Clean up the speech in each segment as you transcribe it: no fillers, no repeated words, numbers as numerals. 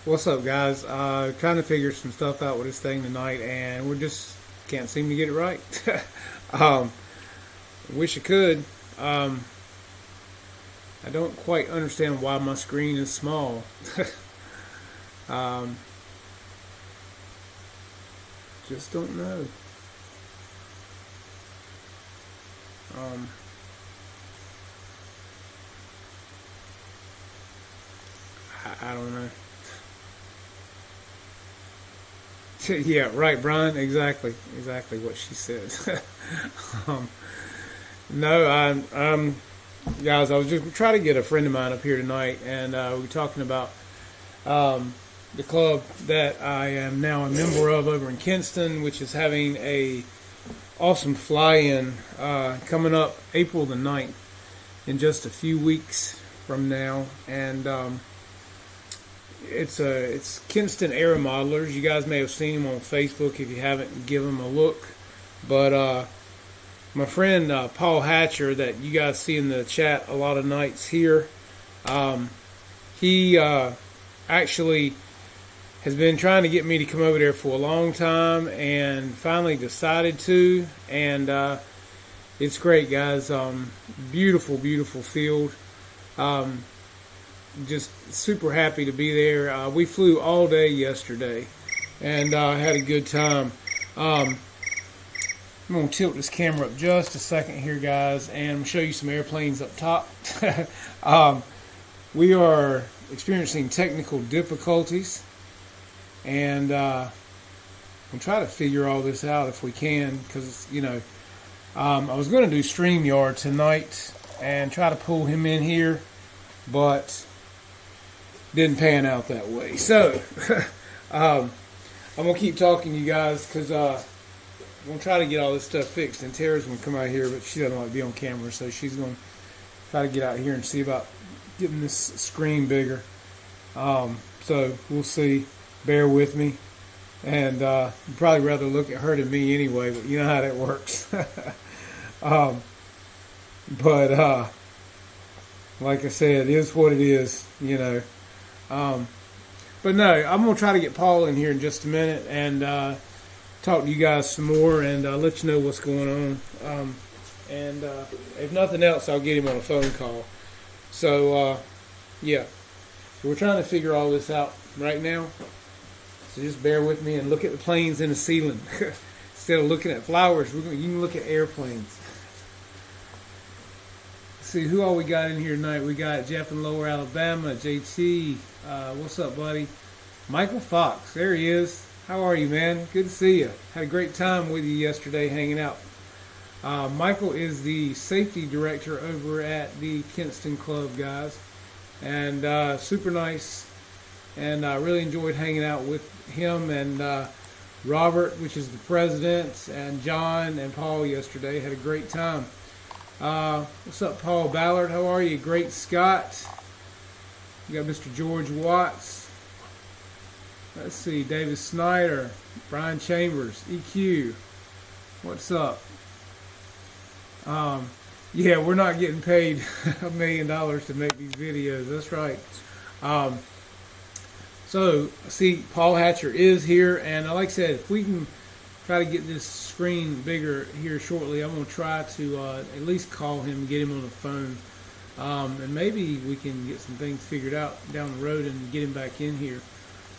What's up, guys? Trying to figure some stuff out with this thing tonight, and we just can't seem to get it right. um, Wish I could. I don't quite understand why my screen is small. um, just don't know. Um, I don't know. Yeah, right, Brian. Exactly what she said. um, no, guys, I was just trying to get a friend of mine up here tonight, and we were talking about the club that I am now a member of over in Kinston, which is having a awesome fly-in coming up April the 9th in just a few weeks from now, and it's Kinston Air Modelers. You guys may have seen him on Facebook. If you haven't, give him a look. But my friend Paul Hatcher, that you guys see in the chat a lot of nights here, he actually has been trying to get me to come over there for a long time, and finally decided to. And it's great, guys. Beautiful field. Just super happy to be there. We flew all day yesterday, and had a good time. I'm going to tilt this camera up just a second here, guys, and I'm going to show you some airplanes up top. We are experiencing technical difficulties, and we'll try to figure all this out if we can, because, I was going to do StreamYard tonight and try to pull him in here, but didn't pan out that way. So I'm going to keep talking to you guys, because I'm going to try to get all this stuff fixed. And Tara's going to come out here, but she doesn't like to be on camera, so she's going to try to get out here and see about getting this screen bigger. So we'll see. Bear with me. And you'd probably rather look at her than me anyway, but you know how that works. But like I said, it is what it is, But no, I'm going to try to get Paul in here in just a minute and talk to you guys some more, and let you know what's going on. And if nothing else, I'll get him on a phone call. So, yeah. So we're trying to figure all this out right now. So just bear with me and look at the planes in the ceiling. Instead of looking at flowers, you can look at airplanes. See who all we got in here tonight. We got Jeff in Lower Alabama, JT. What's up, buddy? Michael Fox, there he is. How are you, man? Good to see you. Had a great time with you yesterday hanging out. Michael is the safety director over at the Kinston Club, guys, and super nice. And I really enjoyed hanging out with him and Robert, which is the president, and John and Paul yesterday. Had a great time. What's up, Paul Ballard? How are you? Great Scott. You got Mr. George Watts. Let's see, David Snyder, Brian Chambers, EQ. What's up? Yeah, we're not getting paid $1 million to make these videos. That's right. So, see, Paul Hatcher is here, and like I said, if we can try to get this screen bigger here shortly, I'm going to try to at least call him, get him on the phone, and maybe we can get some things figured out down the road and get him back in here.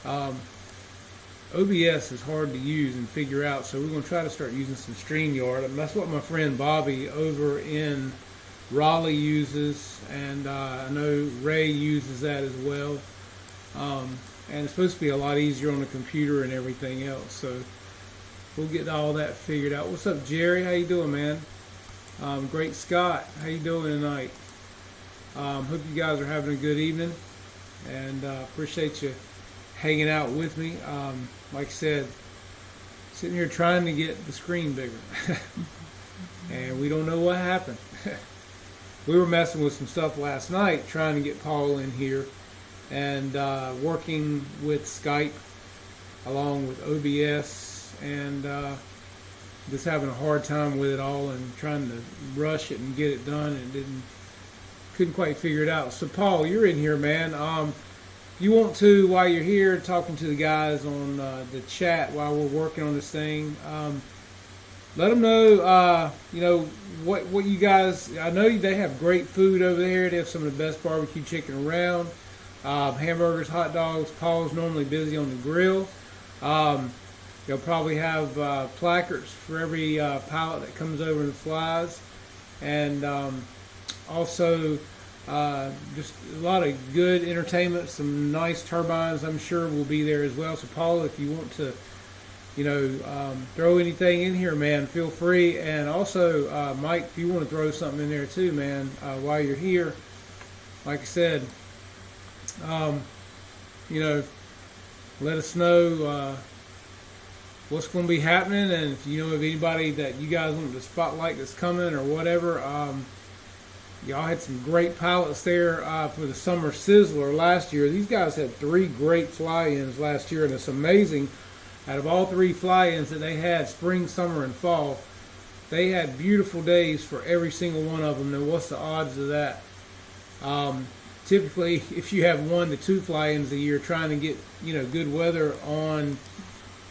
OBS is hard to use and figure out, so we're going to try to start using some StreamYard. And that's what my friend Bobby over in Raleigh uses, and I know Ray uses that as well. And it's supposed to be a lot easier on the computer and everything else, so we'll get all that figured out. What's up, Jerry? How you doing, man? Great Scott, how you doing tonight? Hope you guys are having a good evening, and appreciate you hanging out with me. Like I said, sitting here trying to get the screen bigger, and we don't know what happened. We were messing with some stuff last night, trying to get Paul in here, and working with Skype along with OBS, and just having a hard time with it all and trying to rush it and get it done, and couldn't quite figure it out. So Paul, you're in here, man. you want to, while you're here talking to the guys on the chat while we're working on this thing, let them know, what you guys. I know they have great food over there. They have some of the best barbecue chicken around. Hamburgers, hot dogs. Paul's normally busy on the grill. They'll probably have placards for every pallet that comes over and flies, and also just a lot of good entertainment. Some nice turbines, I'm sure, will be there as well. So, Paul, if you want to, throw anything in here, man, feel free. And also, Mike, if you want to throw something in there too, man, while you're here, like I said, let us know what's going to be happening, and if you know of anybody that you guys want to spotlight that's coming or whatever. Y'all had some great pilots there for the Summer Sizzler last year. These guys had 3 great fly-ins last year, and it's amazing. Out of all 3 fly-ins that they had, spring, summer, and fall, they had beautiful days for every single one of them. Now, what's the odds of that? Typically, if you have 1 to 2 fly-ins a year, trying to get good weather on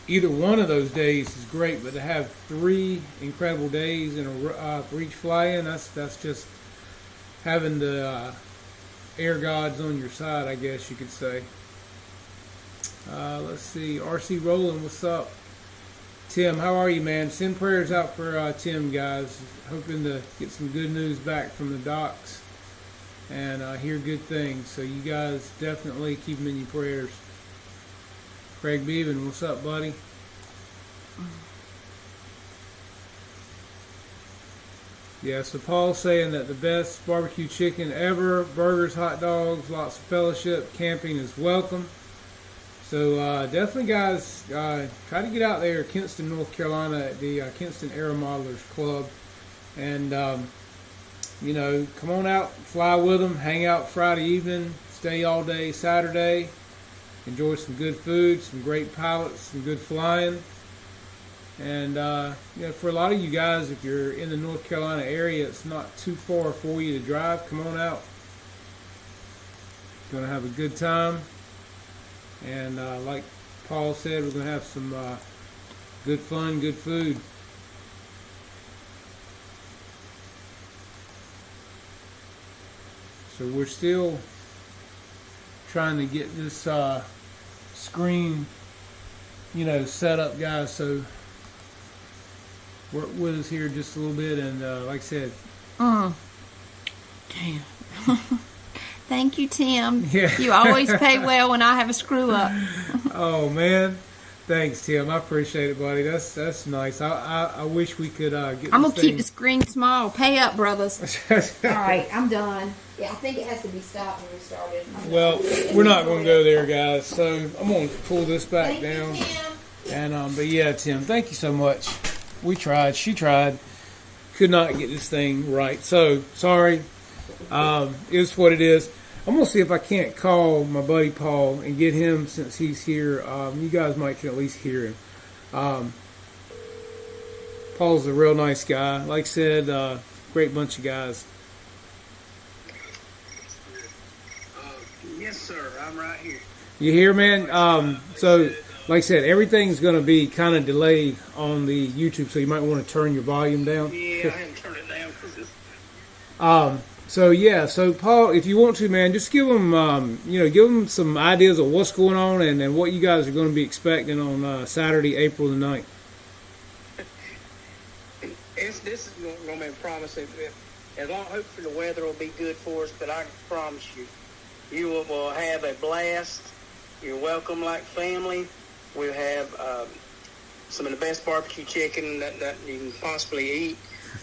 either one of those days is great. But to have 3 incredible days for each fly-in, that's just having the air gods on your side, I guess you could say. Let's see. RC Roland, what's up? Tim, how are you, man? Send prayers out for Tim, guys. Hoping to get some good news back from the docks and hear good things. So you guys definitely keep him in your prayers. Craig Beaven, what's up, buddy? Yeah, so Paul's saying that the best barbecue chicken ever, burgers, hot dogs, lots of fellowship, camping is welcome. So definitely, guys, try to get out there, Kinston, North Carolina, at the Kinston Aero Modelers Club. And, come on out, fly with them, hang out Friday evening, stay all day Saturday, enjoy some good food, some great pilots, some good flying. And, for a lot of you guys, if you're in the North Carolina area, it's not too far for you to drive. Come on out. Going to have a good time. And like Paul said, we're going to have some good fun, good food. So we're still trying to get this screen, set up, guys. So work with us here just a little bit. And like I said. Damn. Thank you, Tim. Yeah. You always pay well when I have a screw up. Oh, man. Thanks, Tim. I appreciate it, buddy. That's nice. I wish we could get I'm going to keep the screen small. Pay up, brothers. All right, I'm done. Yeah, I think it has to be stopped when we started. Well, we're not going to go there, guys. So I'm going to pull this back Thank down. you, Tim. And but yeah, Tim, thank you so much. We tried. She tried. Could not get this thing right. So sorry. It's what it is. I'm going to see if I can't call my buddy Paul and get him, since he's here. You guys might can at least hear him. Paul's a real nice guy. Like I said, great bunch of guys. Yes, sir. I'm right here. You hear, man? So, like I said, everything's going to be kind of delayed on the YouTube, so you might want to turn your volume down. Yeah, I had to turn it down because it's... So Paul, if you want to, man, just give them, give them some ideas of what's going on and what you guys are going to be expecting on Saturday, April the 9th. This is going to be a promise. As long, hopefully the weather will be good for us, but I can promise you, you will have a blast. You're welcome like family. We'll have some of the best barbecue chicken that you can possibly eat.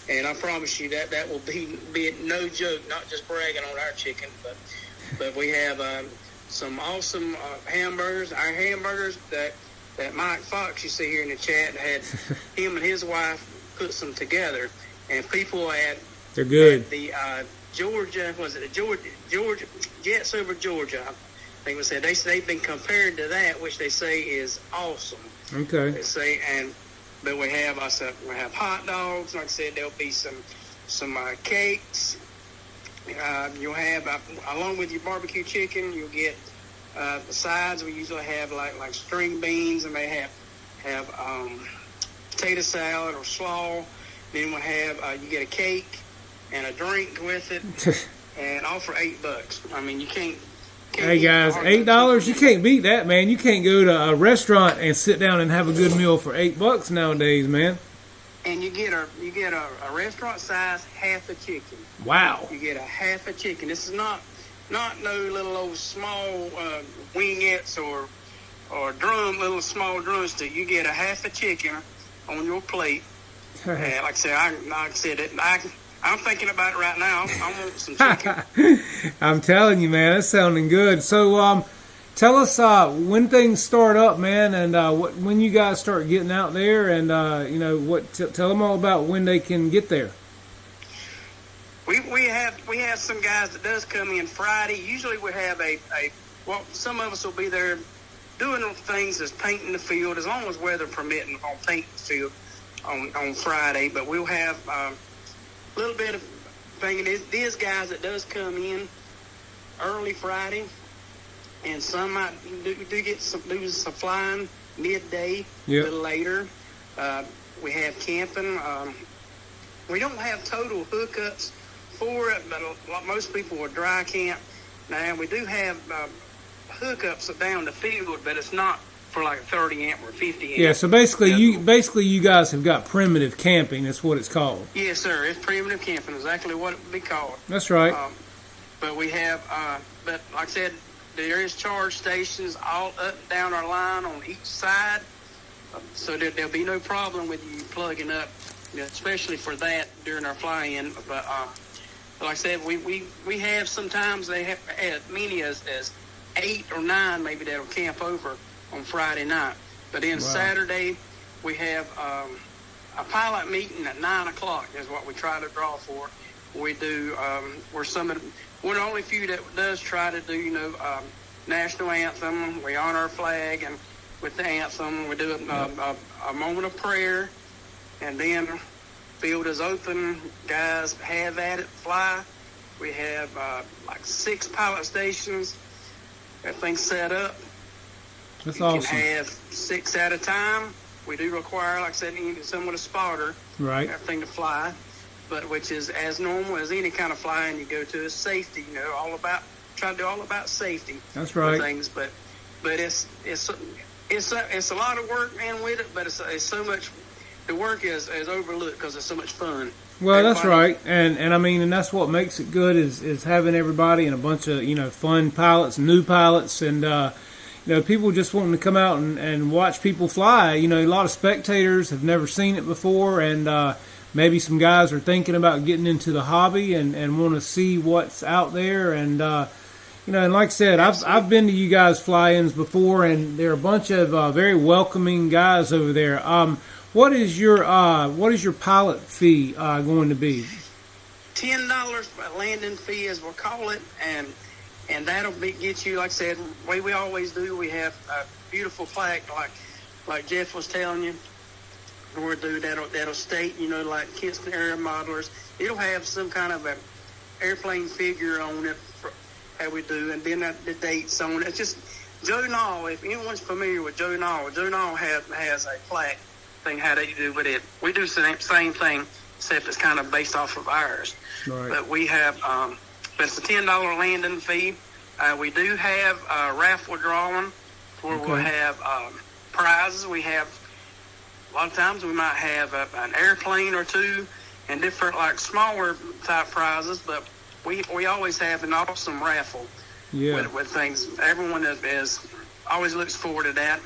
And I promise you that will be no joke, not just bragging on our chicken, but we have some awesome hamburgers. Our hamburgers that Mike Fox you see here in the chat had him and his wife put some together, and people they're good. At the Georgia Jets over Georgia. I think it said they've been compared to that, which they say is awesome. Okay. They say But we have hot dogs. Like I said, there'll be some cakes. You'll have along with your barbecue chicken, you'll get The sides we usually have like string beans, and they have potato salad or slaw. Then we'll have you get a cake and a drink with it, and all for $8. I mean, you can't Hey beat guys, hard $8, you food. can't beat that, man. You can't go to a restaurant and sit down and have a good meal for $8 nowadays, man. And you get a restaurant size half a chicken. Wow. You get a half a chicken. This is not no little old small wingettes or little small drumstick. You get a half a chicken on your plate. And like I said, I'm thinking about it right now. I want some chicken. I'm telling you, man, that's sounding good. So, tell us when things start up, man, and when you guys start getting out there, and tell them all about when they can get there. We have some guys that does come in Friday. Usually we have some of us will be there doing things as painting the field, as long as weather permitting, on painting the field on Friday. But we'll have a little bit of thing. These guys that does come in early Friday, and some might do some flying midday, a little later. We have camping. We don't have total hookups for it, but most people will dry camp. Now we do have hookups down the field, but it's not for like 30 amp or 50 amp. Yeah, so basically you guys have got primitive camping. That's what it's called. Yes, sir. It's primitive camping, exactly what it would be called. That's right. But we have, but like I said, there is charge stations all up and down our line on each side, so there'll be no problem with you plugging up, especially for that during our fly-in. But like I said, we have sometimes they have as many as 8 or 9 maybe that'll camp over on Friday night. But then Saturday we have a pilot meeting at 9 o'clock is what we try to draw for. We do we're the only few that does try to do national anthem. We honor our flag, and with the anthem we do a moment of prayer, and then field is open. Guys have at it, fly. We have like 6 pilot stations. Everything's set up. That's you awesome. You can have 6 at a time. We do require, like I said, someone a spotter. Right. Everything to fly, but which is as normal as any kind of flying you go to is safety. Try to do all about safety. That's right. Things, but it's a lot of work, man, with it. But it's so much. The work is overlooked because it's so much fun. Well, that's right, and I mean, and that's what makes it good is having everybody and a bunch of fun pilots, new pilots, and people just wanting to come out and watch people fly. A lot of spectators have never seen it before, and maybe some guys are thinking about getting into the hobby and want to see what's out there. And and like I said, I've been to you guys fly-ins before, and there are a bunch of very welcoming guys over there. What is your pilot fee going to be? $10 landing fee, as we'll call it, and that'll get you, like I said, the way we always do. We have a beautiful plaque, like Jeff was telling you. We'll do that'll state, like Kinston Area Modelers. It'll have some kind of a airplane figure on it, for how we do, and then the dates on it. It's just Joe Nall. If anyone's familiar with Joe Nall has a plaque thing how they do with it. We do the same thing, except it's kind of based off of ours. Right. But we have, but it's a $10 landing fee. We do have a raffle drawing where we'll have prizes. We have, a lot of times we might have an airplane or 2 and different like smaller type prizes, but we always have an awesome raffle with things. Everyone is always looks forward to that.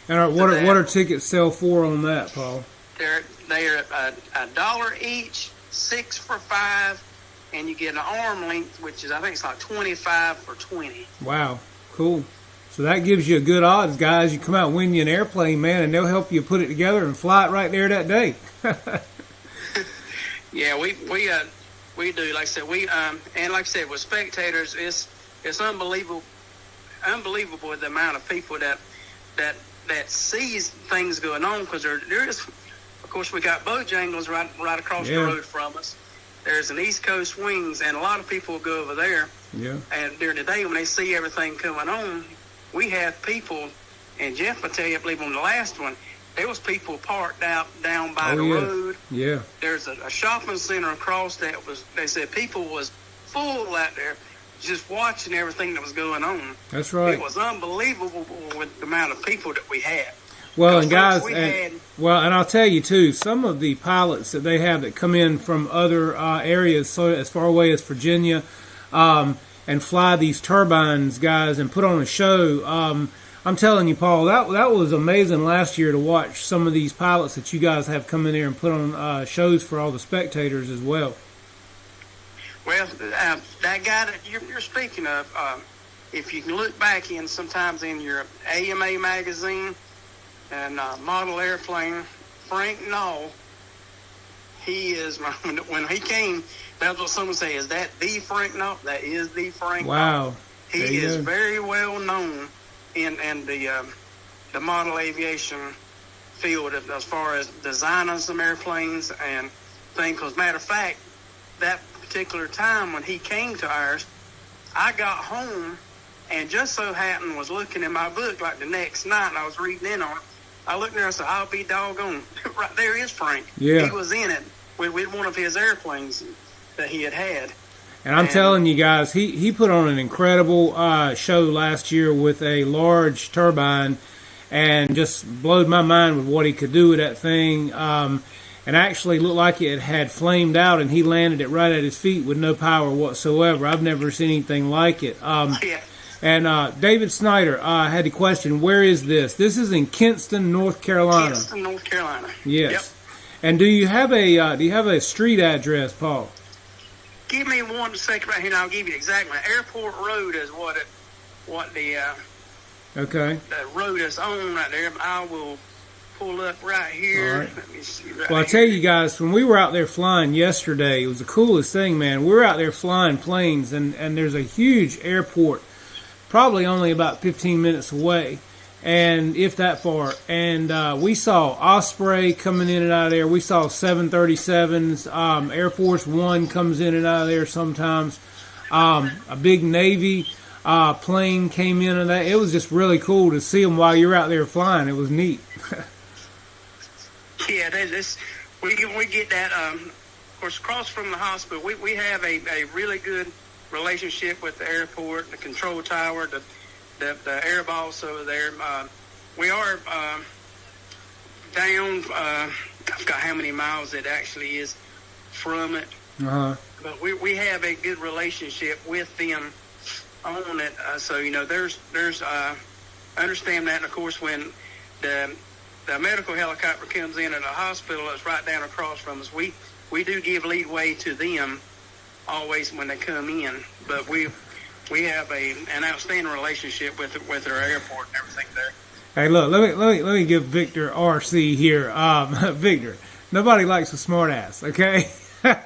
And what are tickets sell for on that, Paul? They're $1 each, 6 for $5, and you get an arm length, which is I think it's like 25 for 20. Wow, cool. So that gives you a good odds, guys. You come out and win you an airplane, man, and they'll help you put it together and fly it right there that day. Yeah, we do. Like I said, and like I said, with spectators, it's unbelievable the amount of people that sees things going on, because there is, of course, we got Bojangles right across the road from us. There's an East Coast Wings, and a lot of people will go over there. Yeah. And during the day when they see everything coming on, we have people, and Jeff will tell you, I believe on the last one, there was people parked out down by the road. Yeah. There's a shopping center across that they said people was full out there just watching everything that was going on. That's right. It was unbelievable with the amount of people that we had. Well, and guys, and I'll tell you too, some of the pilots that they have that come in from other areas, so as far away as Virginia, and fly these turbines, guys, and put on a show. I'm telling you, Paul, that was amazing last year to watch some of these pilots that you guys have come in there and put on shows for all the spectators as well. Well, that guy that you're speaking of, if you can look back in sometimes in your AMA magazine and model airplane, Frank Knoll, he is, when he came, that's what someone say, is that the Frank Knoll? That is the Frank Knoll. Wow. He is very well known in the model aviation field as far as designing some airplanes and things. Because matter of fact, that particular time when he came to ours, I got home and just so happened was looking in my book like the next night, and I was reading in on it. I looked there and said, I'll be doggone. Right there is Frank. Yeah. He was in it with one of his airplanes that he had. And I'm telling you guys, he put on an incredible show last year with a large turbine and just blowed my mind with what he could do with that thing. And actually looked like it had flamed out, and he landed it right at his feet with no power whatsoever. I've never seen anything like it. Yeah. And David Snyder had a question, where is this? This is in Kinston, North Carolina. Kinston, North Carolina. Yes. Yep. And do you have a street address, Paul? Give me 1 second right here, and I'll give you exactly. Airport Road is what the road is on right there. I will pull up right here. All right. Let me see right Well, I tell you guys, when we were out there flying yesterday, it was the coolest thing, man. We were out there flying planes, and there's a huge airport, probably only about 15 minutes away, and if that far. And we saw Osprey coming in and out of there. We saw 737s. Air Force One comes in and out of there sometimes. A big Navy plane came in and that. It was just really cool to see them while you're out there flying. It was neat. Yeah, we get that. Of course, across from the hospital, we have a really good relationship with the airport, the control tower, the air boss over there. We are down. I forgot how many miles it actually is from it. Uh-huh. But we have a good relationship with them on it. So there's I understand that. And of course, when the medical helicopter comes in at a hospital that's right down across from us, we do give leeway to them always when they come in. But we have an outstanding relationship with our airport and everything there. Hey, look, let me give Victor RC here. Victor, nobody likes a smart ass, okay? No,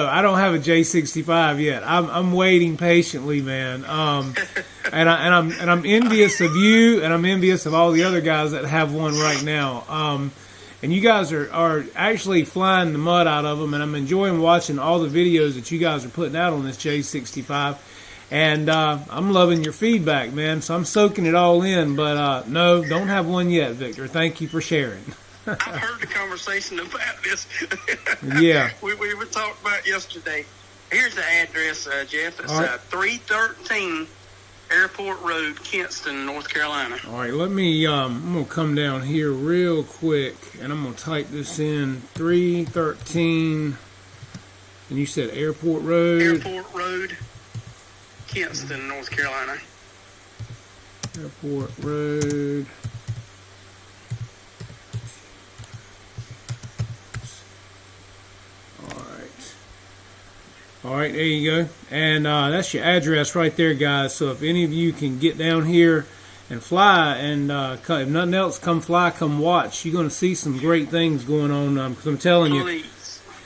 I don't have a J65 yet. I'm waiting patiently, man. And I'm envious of you, and I'm envious of all the other guys that have one right now. And you guys are actually flying the mud out of them, and I'm enjoying watching all the videos that you guys are putting out on this J65. And I'm loving your feedback, man. So I'm soaking it all in. But no, don't have one yet, Victor. Thank you for sharing. I've heard the conversation about this. Yeah. we were talking about yesterday. Here's the address, Jeff. It's 313 Airport Road, Kinston, North Carolina. All right, let me, I'm going to come down here real quick, and I'm going to type this in, 313, and you said Airport Road? Airport Road, Kinston, North Carolina. Airport Road. All right, there you go. And that's your address right there, guys. So if any of you can get down here and fly, and if nothing else, come fly, come watch. You're going to see some great things going on. Because I'm telling you, we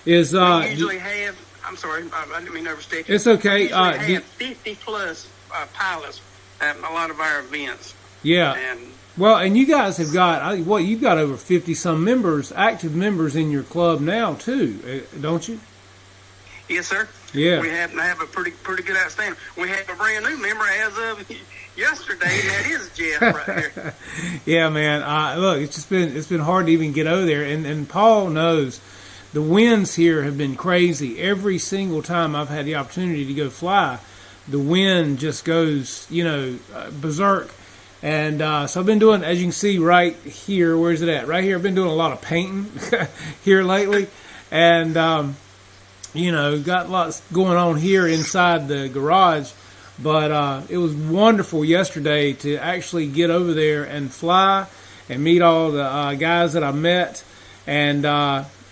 usually have. I'm sorry, I didn't mean to overstep you. It's okay. We usually have 50 plus pilots at a lot of our events. Yeah. Well, and you guys have got you've got over 50 some members, active members in your club now too, don't you? Yes, sir. Yeah. We happen to have a pretty good outstanding. We have a brand new member as of yesterday, and that is Jeff right here. Yeah, man. Look, it's been hard to even get over there, and Paul knows the winds here have been crazy. Every single time I've had the opportunity to go fly, the wind just goes, berserk. And so I've been doing, as you can see right here, where's it at? Right here, I've been doing a lot of painting here lately. And, got lots going on here inside the garage. But it was wonderful yesterday to actually get over there and fly and meet all the guys that I met. And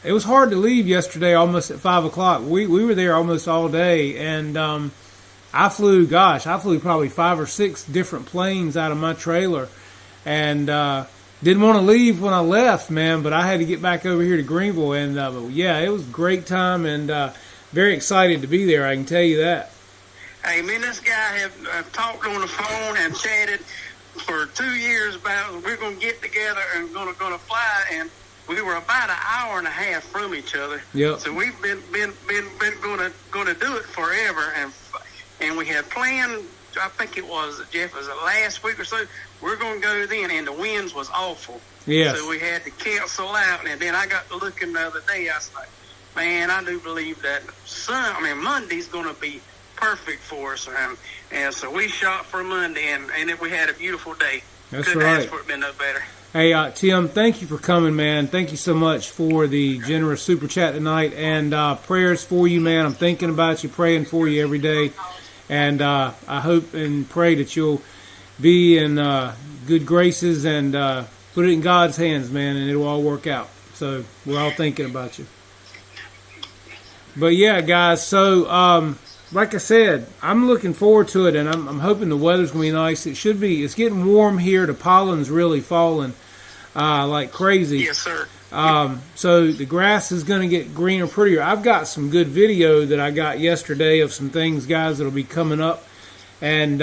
it was hard to leave yesterday almost at 5 o'clock. We were there almost all day. And I flew probably 5 or 6 different planes out of my trailer, and didn't want to leave when I left, man, but I had to get back over here to Greenville, and but yeah, it was a great time, and very excited to be there, I can tell you that. Hey, me and this guy have talked on the phone and chatted for 2 years about we're going to get together and going to fly, and we were about an hour and a half from each other. Yep. So we've been going to do it forever, and we had planned, I think it was, Jeff, was it last week or so, we're going to go then, and the winds was awful. Yes. So we had to cancel out, and then I got to looking the other day, I was like, man, I do believe that Monday's going to be perfect for us. And so we shot for Monday, and we had a beautiful day. That's Couldn't right. ask for it been no better. Hey, Tim, thank you for coming, man. Thank you so much for the generous super chat tonight, and prayers for you, man. I'm thinking about you, praying for you every day. And I hope and pray that you'll be in good graces and put it in God's hands, man, and it'll all work out. So we're all thinking about you. But yeah, guys, so like I said, I'm looking forward to it, and I'm hoping the weather's going to be nice. It's getting warm here. The pollen's really falling like crazy. Yes, sir. So the grass is going to get greener, prettier. I've got some good video that I got yesterday of some things, guys, that'll be coming up. And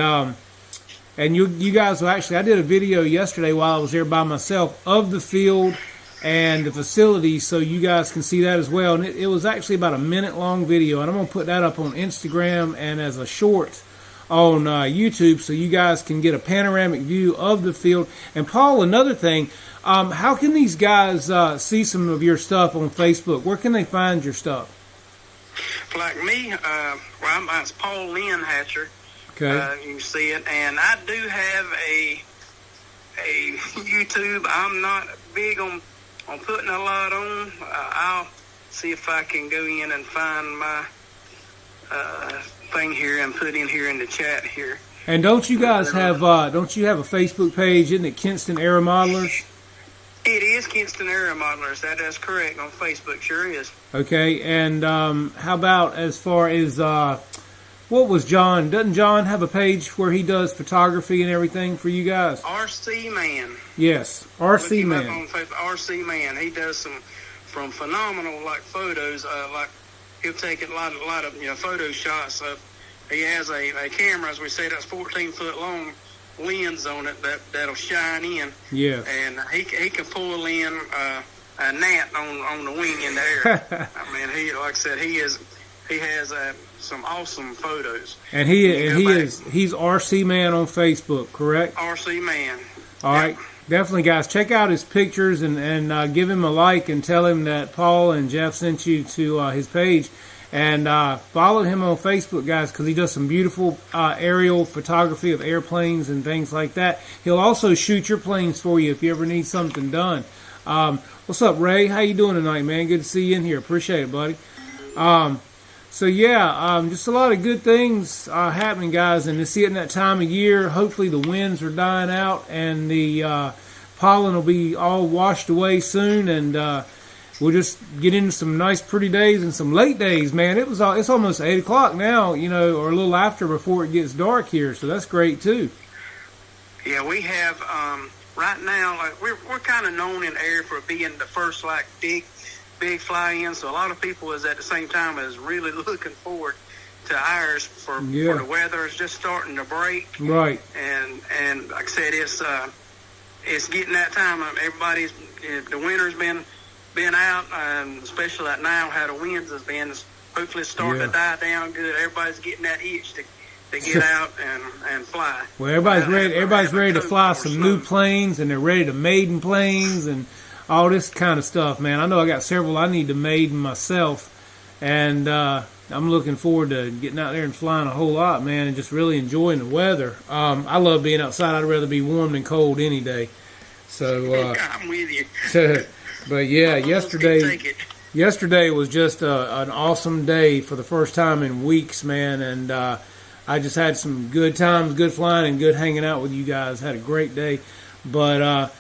you guys will actually, I did a video yesterday while I was there by myself of the field and the facility, so you guys can see that as well. And it was actually about a minute-long video, and I'm going to put that up on Instagram and as a short on YouTube, so you guys can get a panoramic view of the field. And Paul, another thing, how can these guys see some of your stuff on Facebook? Where can they find your stuff? Like me, it's Paul Lynn Hatcher. Okay. You can see it, and I do have a YouTube. I'm not big on putting a lot on. I'll see if I can go in and find my thing here and put in here in the chat here. And don't you guys have a Facebook page? Isn't it Kinston Air Modelers? It is Kinston Air Modelers. That is correct on Facebook. Sure is. Okay, and how about as far as what was John? Doesn't John have a page where he does photography and everything for you guys? RC Man. Yes, RC Look him Man. up on Facebook, RC Man. He does some phenomenal photos. He'll take a lot of photo shots. He has a camera, as we say, that's 14 foot long lens on it that'll shine in. Yeah. And he can pull in a gnat on the wing in the air. I mean, like I said, he has some awesome photos. And he's RC Man on Facebook, correct? RC Man. All right. Definitely, guys, check out his pictures and give him a like and tell him that Paul and Jeff sent you to his page. And follow him on Facebook, guys, because he does some beautiful aerial photography of airplanes and things like that. He'll also shoot your planes for you if you ever need something done. What's up, Ray? How you doing tonight, man? Good to see you in here. Appreciate it, buddy. So, yeah, just a lot of good things happening, guys. And to see it in that time of year, hopefully the winds are dying out and the pollen will be all washed away soon. And we'll just get into some nice, pretty days and some late days, man. It's almost 8 o'clock now, or a little after before it gets dark here. So that's great, too. Yeah, we have, right now, we're kind of known in the area for being the first, big fly-in, so a lot of people is at the same time is really looking forward to ours for the weather is just starting to break. Right. And like I said, it's getting that time. The winter's been out, especially now how the winds has been. hopefully it's starting to die down good. Everybody's getting that itch to get out and fly. Well, everybody's ready. Everybody's ready to fly some some new planes, and they're ready to maiden planes and all this kind of stuff, man. I know I got several I need to maiden myself, and I'm looking forward to getting out there and flying a whole lot, man, and just really enjoying the weather. I love being outside. I'd rather be warm than cold any day. So I'm with you. but yeah, yesterday was just an awesome day for the first time in weeks, man, and I just had some good times, good flying, and good hanging out with you guys. Had a great day, but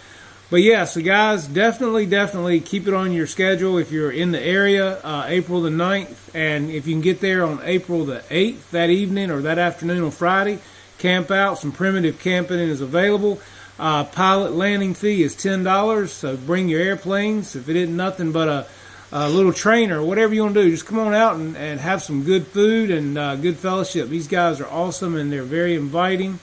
yeah, so guys, definitely keep it on your schedule if you're in the area, April the 9th, and if you can get there on April the 8th, that evening or that afternoon on Friday, camp out. Some primitive camping is available. Pilot landing fee is $10, so bring your airplanes. If it isn't nothing but a little trainer, whatever you want to do, just come on out and have some good food and good fellowship. These guys are awesome, and they're very inviting,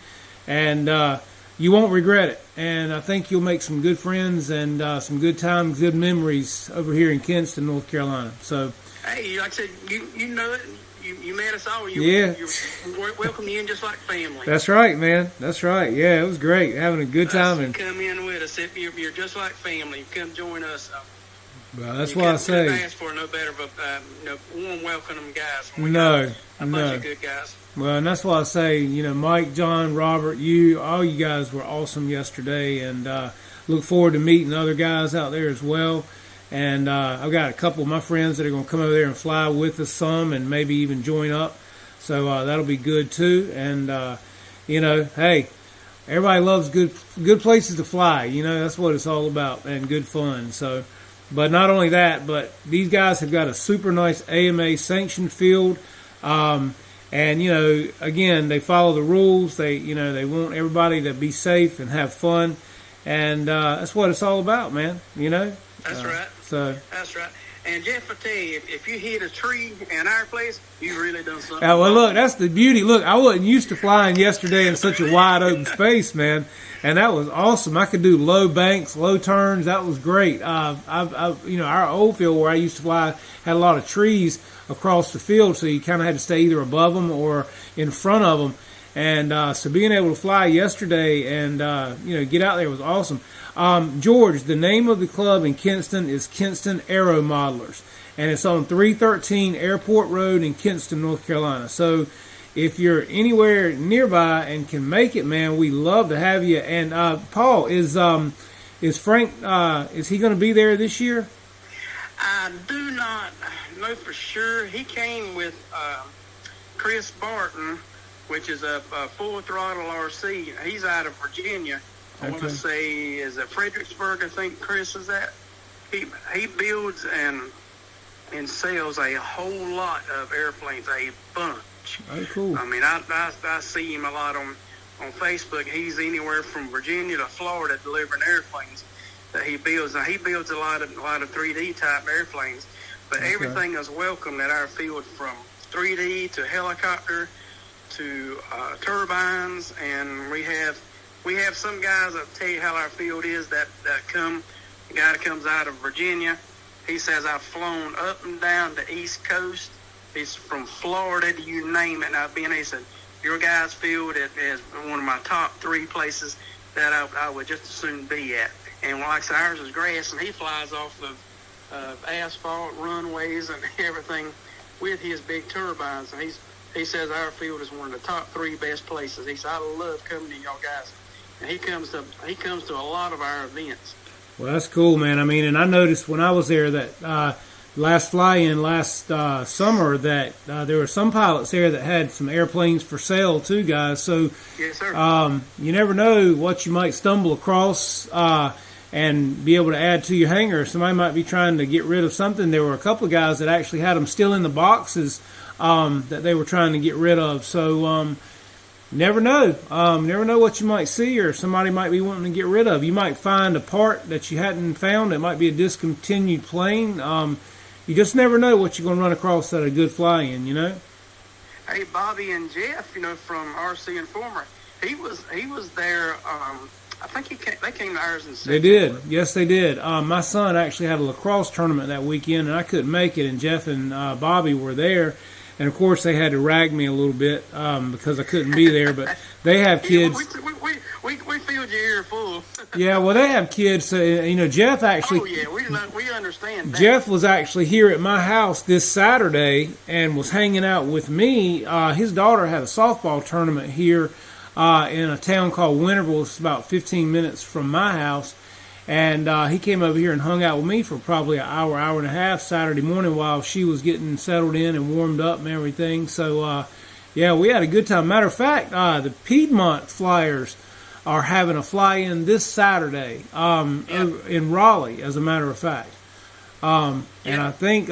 and you won't regret it. And I think you'll make some good friends and some good times, good memories over here in Kinston, North Carolina. So, hey, like I said, you know it. You met us all. Yeah. You're welcome you in just like family. That's right, man. That's right. Yeah, it was great. Having a good time. And come in with us. If you're just like family, come join us. Well, that's why I say. Ask for no better of a warm welcome, guys. A bunch of good guys. Well, and that's why I say, Mike, John, Robert, all you guys were awesome yesterday, and look forward to meeting other guys out there as well. And I've got a couple of my friends that are going to come over there and fly with us some, and maybe even join up. So that'll be good too. And hey, everybody loves good places to fly. That's what it's all about, and good fun. So. But not only that, but these guys have got a super nice AMA sanctioned field, and again, they follow the rules. They want everybody to be safe and have fun, and that's what it's all about, man. That's right. So that's right. And Jeff, I tell you, if you hit a tree in our place, you really done something. Well, look, that's the beauty. Look, I wasn't used to flying yesterday in such a wide open space, man, and that was awesome. I could do low banks, low turns. That was great. Our old field where I used to fly had a lot of trees across the field, so you kind of had to stay either above them or in front of them. And so being able to fly yesterday and get out there was awesome. George, the name of the club in Kinston is Kinston Aero Modelers, and it's on 313 Airport Road in Kinston, North Carolina. So if you're anywhere nearby and can make it, man, we love to have you. And Paul, is Frank, is he going to be there this year? I do not know for sure. He came with Chris Barton, which is a full throttle RC. He's out of Virginia. I want to say, is it Fredericksburg? I think Chris is at. He builds and sells a whole lot of airplanes, a bunch. Oh, cool. I mean, I see him a lot on Facebook. He's anywhere from Virginia to Florida delivering airplanes that he builds. Now he builds a lot of 3D type airplanes, but everything is welcome at our field, from 3D to helicopter to turbines, and we have some guys that tell you how our field is that come. The guy that comes out of Virginia, he says, I've flown up and down the East Coast. He's from Florida, you name it. And I've been. He said, your guys' field is one of my top 3 places that I would just as soon be at. And like I said, ours is grass, and he flies off of asphalt runways and everything with his big turbines. And he says our field is one of the top 3 best places. He said, I love coming to y'all guys. And he comes to a lot of our events. Well, that's cool, man. I mean, and I noticed when I was there that last fly-in last summer that there were some pilots there that had some airplanes for sale too, guys. So yes, sir. You never know what you might stumble across and be able to add to your hangar. Somebody might be trying to get rid of something. There were a couple of guys that actually had them still in the boxes that they were trying to get rid of. So never know. Never know what you might see, or somebody might be wanting to get rid of. You might find a part that you hadn't found. It might be a discontinued plane. You just never know what you're going to run across at a good fly-in, Hey, Bobby and Jeff, from RC Informer, he was there. I think they came to ours in September. They did. Yes, they did. My son actually had a lacrosse tournament that weekend, and I couldn't make it, and Jeff and Bobby were there. And, of course, they had to rag me a little bit because I couldn't be there. But they have kids. We filled your ear full. Yeah, well, they have kids. So, Jeff actually. Oh, yeah, we understand that. Jeff was actually here at my house this Saturday and was hanging out with me. His daughter had a softball tournament here in a town called Winterville. It's about 15 minutes from my house. And he came over here and hung out with me for probably an hour, hour and a half Saturday morning while she was getting settled in and warmed up and everything. So, yeah, we had a good time. Matter of fact, the Piedmont Flyers are having a fly-in this Saturday in Raleigh, as a matter of fact. And I think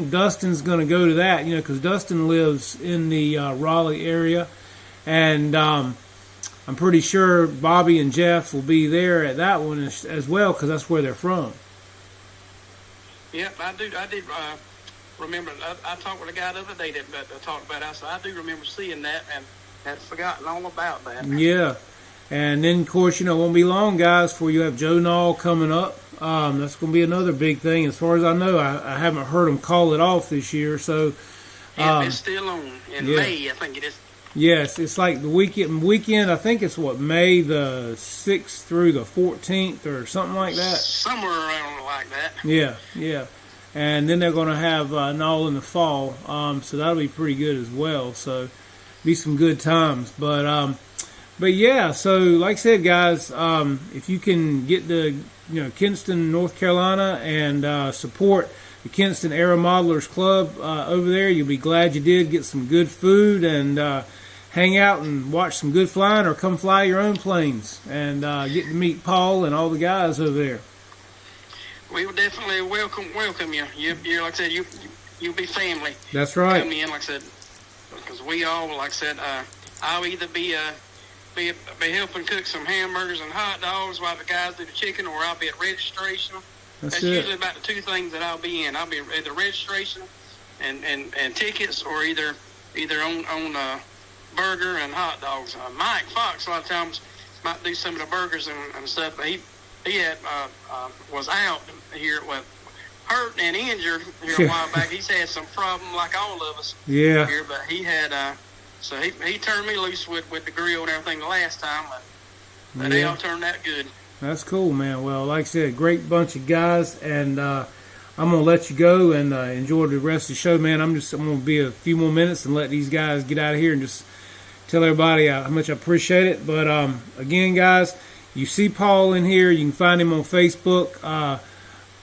Dustin's going to go to that, because Dustin lives in the Raleigh area. And I'm pretty sure Bobby and Jeff will be there at that one as well, because that's where they're from. Yep, I did remember. I talked with a guy the other day that talked about it. So I do remember seeing that and had forgotten all about that. Yeah. And then, of course, it won't be long, guys, before you have Joe Nall coming up. That's going to be another big thing. As far as I know, I haven't heard them call it off this year. So, it's still on in May, I think it is. Yes, it's like the weekend. I think it's May the 6th through the 14th or something like that. Somewhere around like that. Yeah. And then they're going to have Nall in the fall. So that'll be pretty good as well. So, be some good times. But yeah, so like I said, guys, if you can get to Kinston, North Carolina, and support the Kinston Aero Modelers Club over there, you'll be glad you did. Get some good food and hang out and watch some good flying, or come fly your own planes and get to meet Paul and all the guys over there. We will definitely welcome you. You're like I said, you'll be family. That's right. Come in, like I said, because we all, like I said, I'll either be helping cook some hamburgers and hot dogs while the guys do the chicken, or I'll be at registration. That's usually about the two things that I'll be in. I'll be either registration and tickets, or either on burger and hot dogs. Mike Fox a lot of times might do some of the burgers and stuff. But he was out here with hurt and injured here a while back. He's had some problem like all of us here, but he had so he turned me loose with the grill and everything the last time, but they all turned out good. That's cool, man. Well, like I said, great bunch of guys, and I'm going to let you go and enjoy the rest of the show, man. I'm going to be a few more minutes and let these guys get out of here and just tell everybody how much I appreciate it. But again, guys, you see Paul in here. You can find him on Facebook,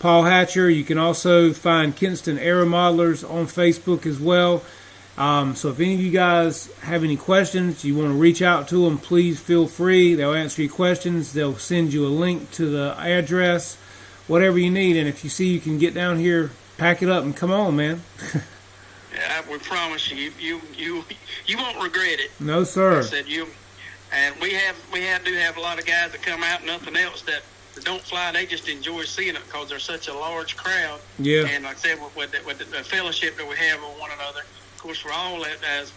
Paul Hatcher. You can also find Kinston Aero Modelers on Facebook as well. So if any of you guys have any questions, you want to reach out to them, please feel free. They'll answer your questions. They'll send you a link to the address, whatever you need. And if you see you can get down here, pack it up and come on, man. Yeah, we promise you won't regret it. No, sir. I said and we do have a lot of guys that come out, nothing else, that don't fly. They just enjoy seeing it because they're such a large crowd. Yeah. And like I said, with the fellowship that we have with one another. Of course, we're all as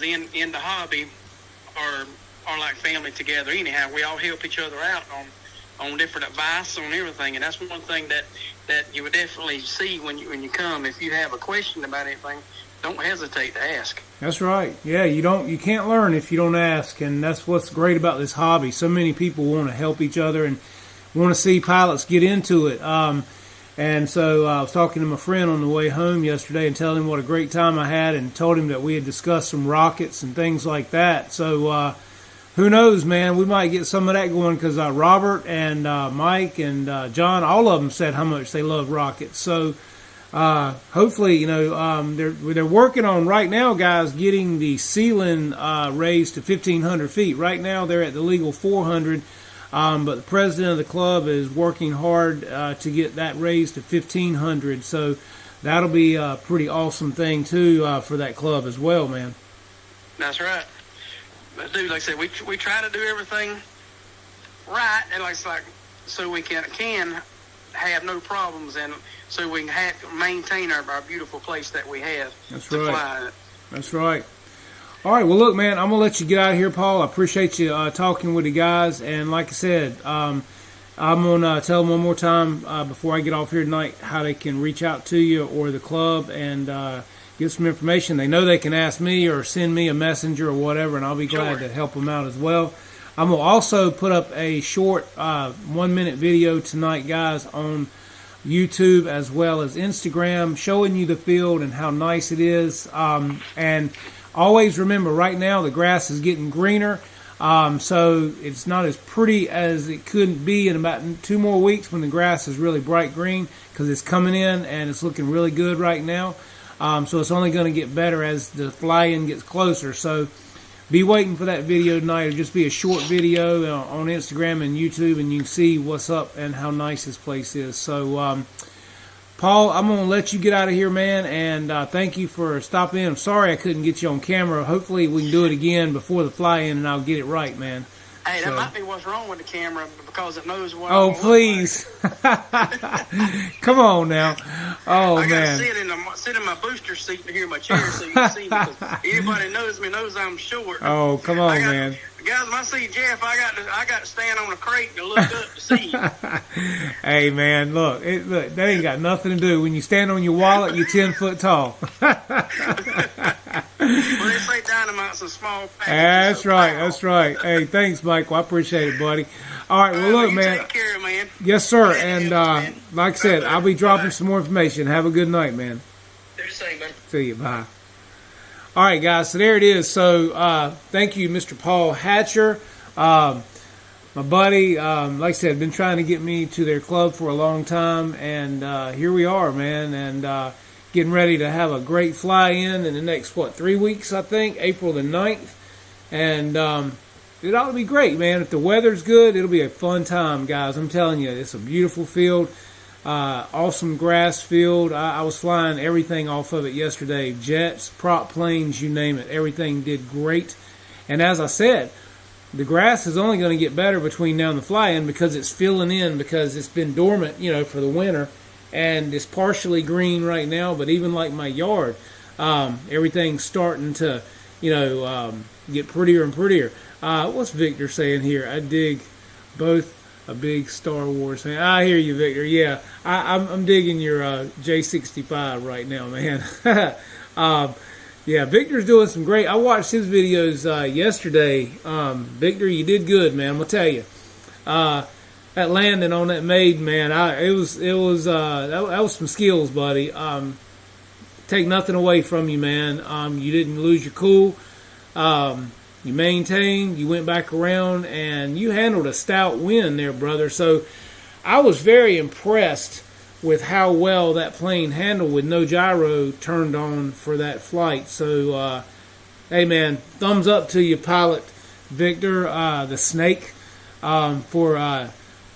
in the hobby are like family together. Anyhow, we all help each other out on different advice on everything, and that's one thing that you would definitely see when you come. If you have a question about anything, don't hesitate to ask. That's right. Yeah, you can't learn if you don't ask, and that's what's great about this hobby. So many people want to help each other and want to see pilots get into it. And so I was talking to my friend on the way home yesterday and telling him what a great time I had, and told him that we had discussed some rockets and things like that. So who knows, man? We might get some of that going, because Robert and Mike and John, all of them said how much they love rockets. So hopefully, they're working on right now, guys, getting the ceiling raised to 1,500 feet. Right now they're at the legal 400. But the president of the club is working hard to get that raised to 1,500. So that'll be a pretty awesome thing, too, for that club as well, man. That's right. But, dude, like I said, we try to do everything right, and so we can have no problems, and so we can maintain our beautiful place that we have. That's to right. Fly in. That's right. All right, well, look, man, I'm going to let you get out of here, Paul. I appreciate you talking with the guys. And like I said, I'm going to tell them one more time before I get off here tonight how they can reach out to you or the club and get some information. They know they can ask me or send me a messenger or whatever, and I'll be glad to help them out as well. I'm going to also put up a short 1-minute video tonight, guys, on YouTube as well as Instagram, showing you the field and how nice it is. And always remember, right now the grass is getting greener, so it's not as pretty as it could be in about 2 more weeks when the grass is really bright green, because it's coming in and it's looking really good right now. So it's only going to get better as the fly-in gets closer. So be waiting for that video tonight. It'll just be a short video on Instagram and YouTube, and you can see what's up and how nice this place is. So, Paul, I'm going to let you get out of here, man, and thank you for stopping in. I'm sorry I couldn't get you on camera. Hopefully we can do it again before the fly-in, and I'll get it right, man. Hey, that might be what's wrong with the camera, because it knows what. Oh, please. Come on now. Oh, I man. gotta sit in my booster seat to hear my chair so you can see me. 'Cause anybody knows me knows I'm short. Oh, come on, man. Guys, when I see Jeff, I got to stand on a crate to look up to see him. Hey, man, look, that ain't got nothing to do. When you stand on your wallet, you're 10 foot tall. Well, they say dynamite's a small package. That's right. That's right. Hey, thanks, Michael. I appreciate it, buddy. All right, well, look, man. Take care, man. Yes, sir. And like I said, I'll be dropping some more information. Have a good night, man. Do the same, man. See you. Bye. All right, guys, so there it is. So thank you, Mr. Paul Hatcher. My buddy, like I said, been trying to get me to their club for a long time, and here we are, man, and getting ready to have a great fly-in the next, 3 weeks, I think, April the 9th, and it ought to be great, man. If the weather's good, it'll be a fun time, guys. I'm telling you, it's a beautiful field. Awesome grass field. I was flying everything off of it yesterday. Jets, prop planes, you name it. Everything did great. And as I said, the grass is only going to get better between now and the fly-in, because it's filling in, because it's been dormant, for the winter. And it's partially green right now, but even like my yard, everything's starting to, get prettier and prettier. What's Victor saying here? I dig both. A big Star Wars fan. I hear you, Victor. Yeah, I'm digging your J65 right now, man. Yeah, Victor's doing some great. I watched his videos yesterday. Victor, you did good, man. I'm gonna tell you. That landing on that maiden, man. That was some skills, buddy. Take nothing away from you, man. You didn't lose your cool. You maintained, you went back around, and you handled a stout wind there, brother. So I was very impressed with how well that plane handled with no gyro turned on for that flight. So, hey, man, thumbs up to you, pilot Victor, the snake, for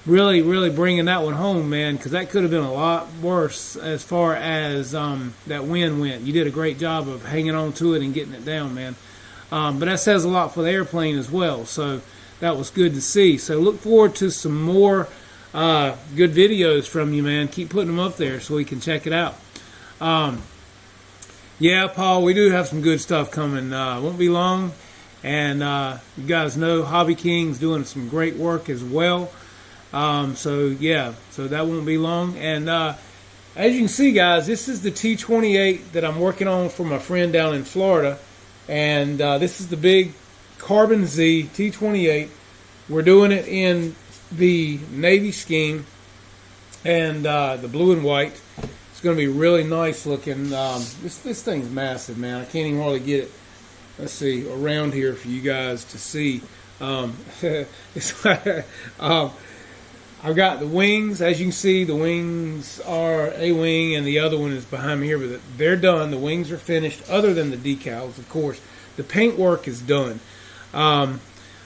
really, really bringing that one home, man, because that could have been a lot worse as far as that wind went. You did a great job of hanging on to it and getting it down, man. But that says a lot for the airplane as well, so that was good to see. So look forward to some more good videos from you, man. Keep putting them up there so we can check it out. Yeah, Paul, we do have some good stuff coming. Won't be long, and you guys know Hobby King's doing some great work as well. So that won't be long. And as you can see, guys, this is the T28 that I'm working on for my friend down in Florida. And this is the big Carbon Z T28. We're doing it in the navy scheme and the blue and white. It's going to be really nice looking. This thing's massive, man. I can't even hardly get it. Let's see, around here for you guys to see. I've got the wings. As you can see, the wings are a wing and the other one is behind me here, but they're done. The wings are finished, other than the decals, of course. The paint work is done.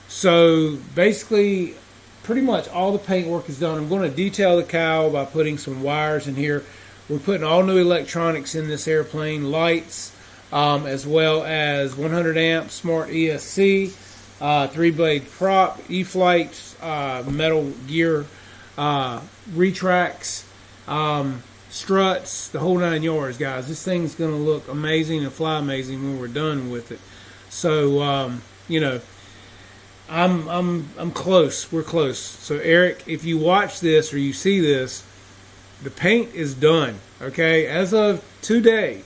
So basically, pretty much all the paint work is done. I'm going to detail the cowl by putting some wires in here. We're putting all new electronics in this airplane, lights, as well as 100 amp smart ESC, 3-blade prop, E-flight, metal gear, retracts, struts, the whole 9 yards, guys. This thing's going to look amazing and fly amazing when we're done with it. So I'm close. We're close. So Eric, if you watch this or you see this, the paint is done. Okay, as of today,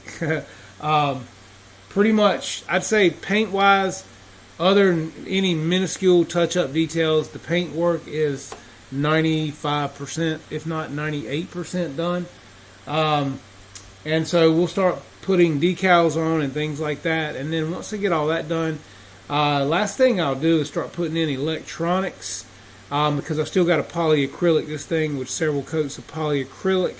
pretty much I'd say paint wise, other than any minuscule touch up details, the paint work is 95%, if not 98% done. And so we'll start putting decals on and things like that. And then once I get all that done, last thing I'll do is start putting in electronics, because I've still got to polyacrylic this thing with several coats of polyacrylic,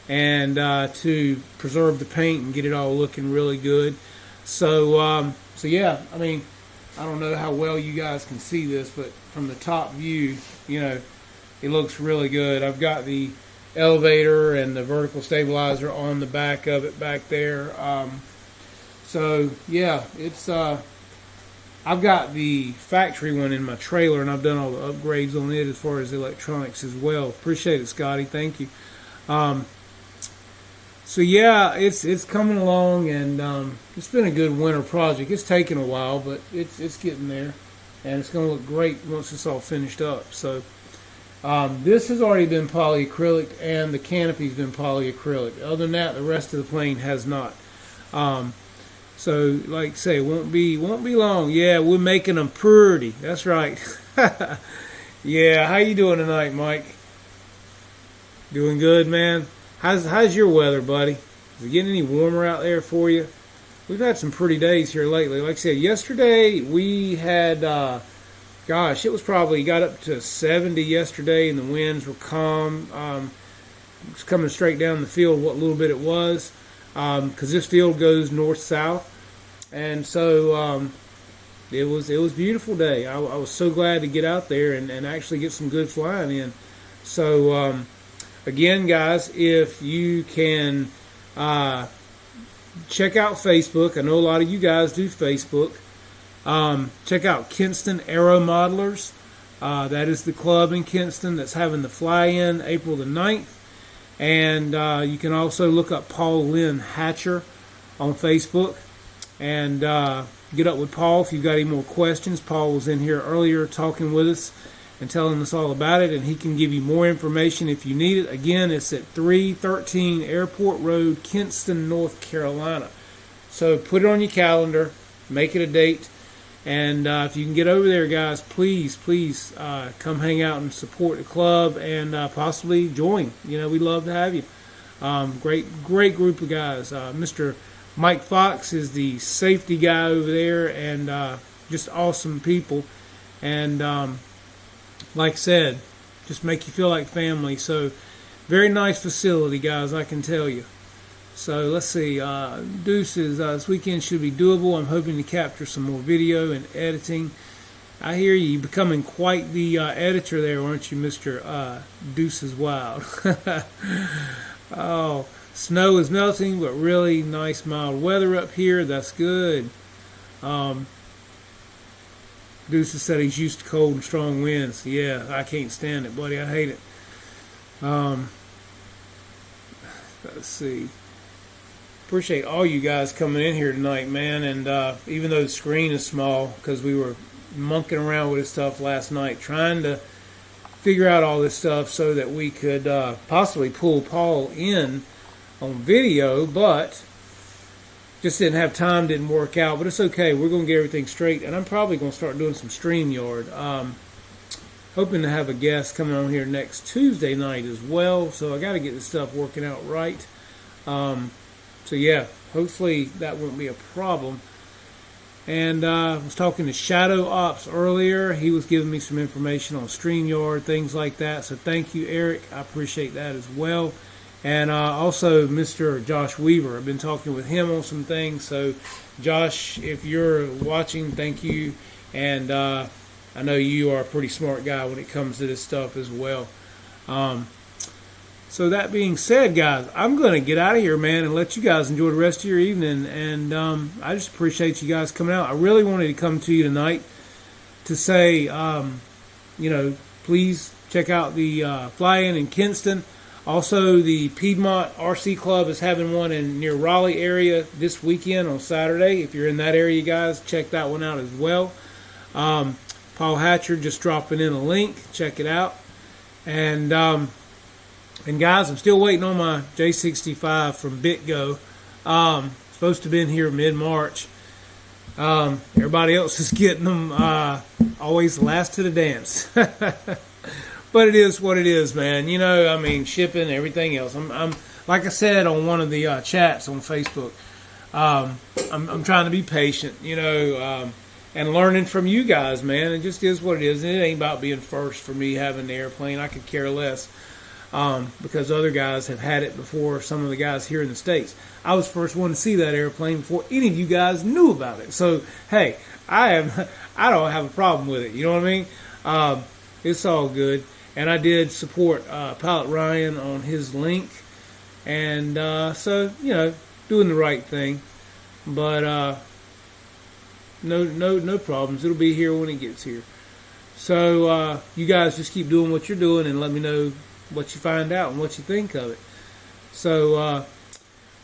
and to preserve the paint and get it all looking really good. So yeah, I mean, I don't know how well you guys can see this, but from the top view, it looks really good. I've got the elevator and the vertical stabilizer on the back of it back there. So yeah, it's I've got the factory one in my trailer, and I've done all the upgrades on it as far as electronics as well. Appreciate it, Scotty. Thank you. So yeah, it's coming along, and it's been a good winter project. It's taken a while, but it's getting there, and it's going to look great once it's all finished up. So this has already been polyacrylic, and the canopy's been polyacrylic. Other than that, the rest of the plane has not. So like I say, won't be long. Yeah, we're making them pretty. That's right. Yeah, how you doing tonight, Mike? Doing good, man. How's your weather, buddy? Is it getting any warmer out there for you? We've had some pretty days here lately. Like I said, yesterday we had, gosh, it was probably got up to 70 yesterday, and the winds were calm. It was coming straight down the field, what little bit it was, because this field goes north-south, and so it was a beautiful day. I was so glad to get out there and actually get some good flying in. So again, guys, if you can check out Facebook. I know a lot of you guys do Facebook. Check out Kinston Aero Modelers. That is the club in Kinston that's having the fly-in April the 9th. And you can also look up Paul Lynn Hatcher on Facebook and get up with Paul if you've got any more questions. Paul was in here earlier talking with us and telling us all about it, and he can give you more information if you need it. Again, it's at 313 Airport Road, Kinston, North Carolina. So put it on your calendar, make it a date, and if you can get over there, guys, please come hang out and support the club and possibly join. We'd love to have you. Great group of guys. Mr. Mike Fox is the safety guy over there, and just awesome people. And like I said, just make you feel like family. So, very nice facility, guys, I can tell you. So, let's see. Deuces, this weekend should be doable. I'm hoping to capture some more video and editing. I hear you becoming quite the editor there, aren't you, Mr. Deuces Wild? Oh, snow is melting, but really nice mild weather up here. That's good. Deuces said he's used to cold and strong winds. Yeah, I can't stand it, buddy. I hate it. Let's see. Appreciate all you guys coming in here tonight, man. And even though the screen is small, because we were monkeying around with this stuff last night, trying to figure out all this stuff so that we could possibly pull Paul in on video, but just didn't have time, didn't work out, but it's okay. We're going to get everything straight, and I'm probably going to start doing some StreamYard. Hoping to have a guest coming on here next Tuesday night as well, so I got to get this stuff working out right. So yeah, hopefully that won't be a problem. And I was talking to Shadow Ops earlier. He was giving me some information on StreamYard, things like that. So thank you, Eric. I appreciate that as well. And also Mr. Josh Weaver. I've been talking with him on some things. So, Josh, if you're watching, thank you. And I know you are a pretty smart guy when it comes to this stuff as well. So that being said, guys, I'm going to get out of here, man, and let you guys enjoy the rest of your evening. And I just appreciate you guys coming out. I really wanted to come to you tonight to say, please check out the fly-in Kinston. Also, the Piedmont RC Club is having one in near Raleigh area this weekend on Saturday. If you're in that area, you guys, check that one out as well. Paul Hatcher just dropping in a link. Check it out. And guys, I'm still waiting on my J65 from BitGo. Supposed to be in here mid-March. Everybody else is getting them always last to the dance. But it is what it is, man. You know, I mean, shipping, everything else. I'm like I said on one of the chats on Facebook, I'm trying to be patient, you know, and learning from you guys, man. It just is what it is. And it ain't about being first for me having the airplane. I could care less because other guys have had it before some of the guys here in the States. I was the first one to see that airplane before any of you guys knew about it. So, hey, I don't have a problem with it. You know what I mean? It's all good. And I did support Pilot Ryan on his link. And so, you know, doing the right thing. But no problems. It'll be here when it gets here. So you guys just keep doing what you're doing and let me know what you find out and what you think of it. So,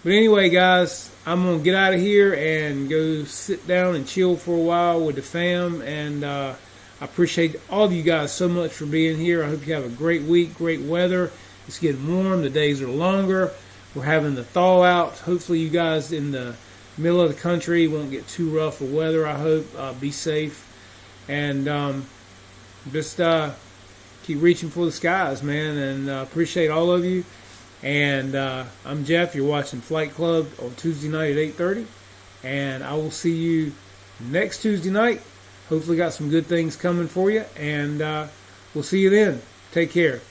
but anyway, guys, I'm going to get out of here and go sit down and chill for a while with the fam. And I appreciate all of you guys so much for being here. I hope you have a great week, great weather. It's getting warm. The days are longer. We're having the thaw out. Hopefully you guys in the middle of the country won't get too rough of weather, I hope. Be safe. And just keep reaching for the skies, man. And appreciate all of you. And I'm Jeff. You're watching Flight Club on Tuesday night at 8:30. And I will see you next Tuesday night. Hopefully got some good things coming for you. And we'll see you then. Take care.